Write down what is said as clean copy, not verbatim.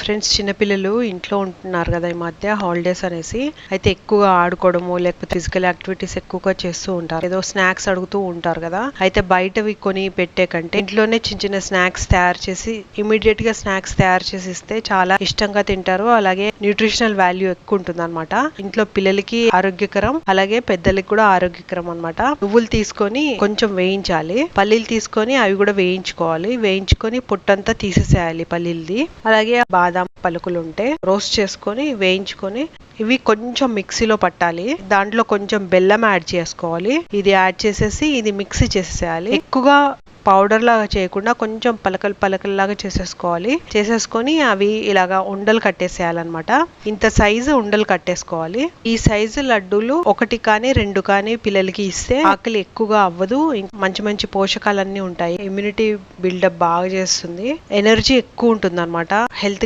Friends, చిన్నపిల్లలు ఇంట్లో ఉంటున్నారు కదా ఈ మధ్య హాలిడేస్ అనేసి. అయితే ఎక్కువగా ఆడుకోవడము లేకపోతే ఫిజికల్ యాక్టివిటీస్ ఎక్కువగా చేస్తూ ఉంటారు. ఏదో స్నాక్స్ అడుగుతూ ఉంటారు కదా. అయితే బయటవి కొని పెట్టే కంటే ఇంట్లోనే చిన్న చిన్న స్నాక్స్ తయారు చేసి ఇమీడియట్ గా స్నాక్స్ తయారు చేసి ఇస్తే చాలా ఇష్టంగా తింటారు. అలాగే న్యూట్రిషనల్ వాల్యూ ఎక్కువ ఉంటుంది అనమాట. ఇంట్లో పిల్లలకి ఆరోగ్యకరం, అలాగే పెద్దలకి కూడా ఆరోగ్యకరం అనమాట. నువ్వులు తీసుకొని కొంచెం వేయించాలి, పల్లీలు తీసుకొని అవి కూడా వేయించుకోవాలి. వేయించుకొని పొట్టంతా తీసేసేయాలి పల్లీలది. అలాగే బాదాం పలుకులు ఉంటే రోస్ట్ చేసుకొని వేయించుకొని ఇవి కొంచెం మిక్సీలో పట్టాలి. దాంట్లో కొంచెం బెల్లం యాడ్ చేసుకోవాలి. ఇది యాడ్ చేసేసి ఇది మిక్సీ చేసేసేయాలి. ఎక్కువగా పౌడర్ లాగా చేయకుండా కొంచెం పలకల్లాగా చేసేసుకొని అవి ఇలాగా ఉండలు కట్టేసేయాలన్నమాట. ఇంత సైజు ఉండలు కట్టేసుకోవాలి. ఈ సైజు లడ్డూలు 1 కానీ 2 కానీ పిల్లలకి ఇస్తే ఆకలి ఎక్కువగా అవ్వదు. మంచి మంచి పోషకాలన్నీ ఉంటాయి. ఇమ్యూనిటీ బిల్డప్ బాగా చేస్తుంది. ఎనర్జీ ఎక్కువ ఉంటుంది అనమాట. హెల్త్